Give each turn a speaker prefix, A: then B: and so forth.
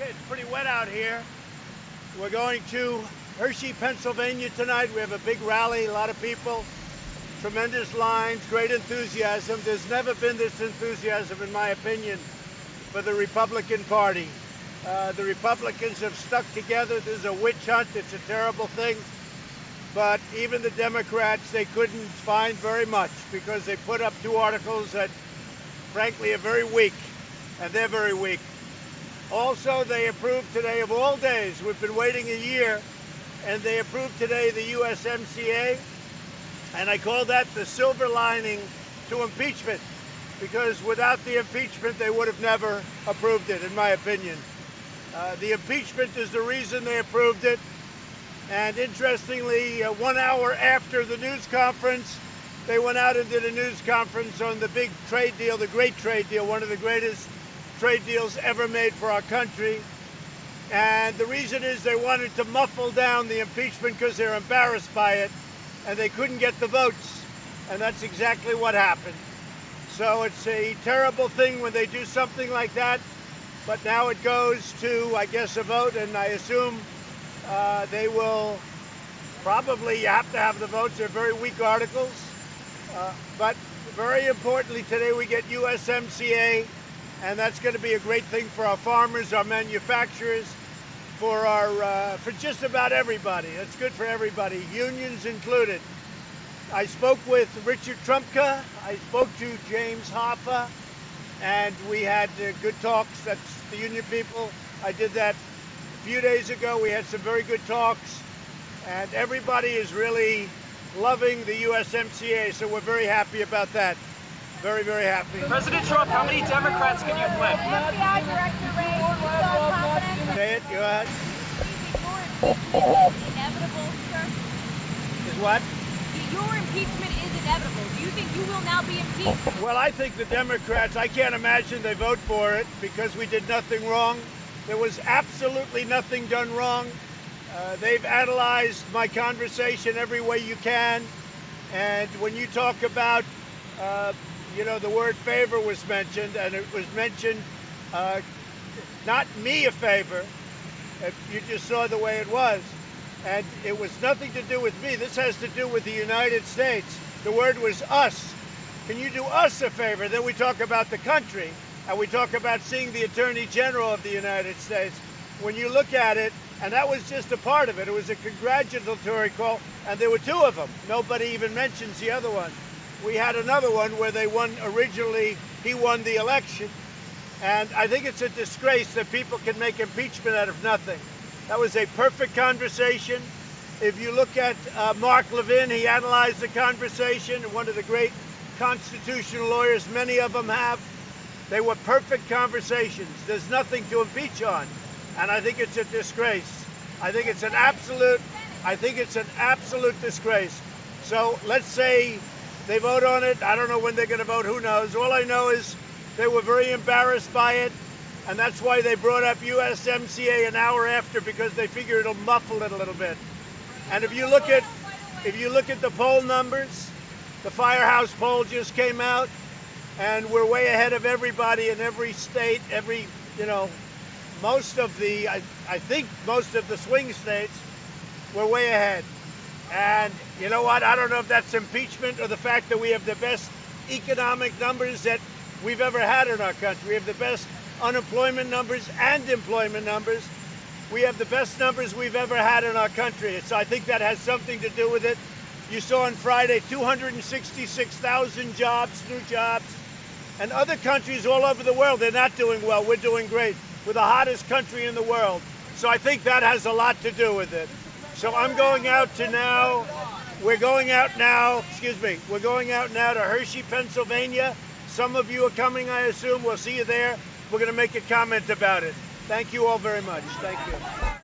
A: Okay, it's pretty wet out here. We're going to Hershey, Pennsylvania tonight. We have a big rally, a lot of people, tremendous lines, great enthusiasm. There's never been this enthusiasm, in my opinion, for the Republican Party. The Republicans have stuck together. This is a witch hunt. It's a terrible thing. But even the Democrats, they couldn't find very much because they put up two articles that, frankly, are very weak, and they're very weak. Also, they approved today, of all days, we've been waiting a year, and they approved today the USMCA, and I call that the silver lining to impeachment, because without the impeachment, they would have never approved it, in my opinion. The impeachment is the reason they approved it, and interestingly, 1 hour after the news conference, they went out and did a news conference on the big trade deal, the great trade deal, one of the greatest trade deals ever made for our country. And the reason is they wanted to muffle down the impeachment because they're embarrassed by it and they couldn't get the votes. And that's exactly what happened. So it's a terrible thing when they do something like that. But now it goes to, I guess, a vote, and I assume they will probably have to have the votes. They're very weak articles. But very importantly, today we get USMCA. And that's going to be a great thing for our farmers, our manufacturers, for just about everybody. It's good for everybody, unions included. I spoke with Richard Trumka. I spoke to James Hoffa, and we had good talks. That's the union people. I did that a few days ago. We had some very good talks, and everybody is really loving the USMCA, so we're very happy about that. Very, very happy.
B: President Trump, how many Democrats can you flip?
C: FBI Director Wray, you still confident?
A: Say it, go ahead.
C: Your impeachment is inevitable, sir?
A: Is what?
C: Your impeachment is inevitable. Do you think you will now be impeached?
A: Well, I think the Democrats, I can't imagine they vote for it because we did nothing wrong. There was absolutely nothing done wrong. They've analyzed my conversation every way you can. And when you talk about the word favor was mentioned, and it was mentioned not me a favor. You just saw the way it was. And it was nothing to do with me. This has to do with the United States. The word was us. Can you do us a favor? Then we talk about the country, and we talk about seeing the Attorney General of the United States. When you look at it, and that was just a part of it. It was a congratulatory call, and there were two of them. Nobody even mentions the other one. We had another one where they won originally, he won the election. And I think it's a disgrace that people can make impeachment out of nothing. That was a perfect conversation. If you look at Mark Levin, he analyzed the conversation, one of the great constitutional lawyers, many of them have. They were perfect conversations. There's nothing to impeach on. And I think it's a disgrace. I think it's an absolute disgrace. So let's say they vote on it. I don't know when they're going to vote. Who knows? All I know is they were very embarrassed by it, and that's why they brought up USMCA an hour after, because they figure it'll muffle it a little bit. And if you look at the poll numbers, the Firehouse poll just came out, and we're way ahead of everybody in every state. I think most of the swing states, we're way ahead. And you know what? I don't know if that's impeachment or the fact that we have the best economic numbers that we've ever had in our country. We have the best unemployment numbers and employment numbers. We have the best numbers we've ever had in our country. So I think that has something to do with it. You saw on Friday 266,000 jobs, new jobs. And other countries all over the world, they're not doing well. We're doing great. We're the hottest country in the world. So I think that has a lot to do with it. So we're going out now to Hershey, Pennsylvania. Some of you are coming, I assume. We'll see you there. We're going to make a comment about it. Thank you all very much. Thank you.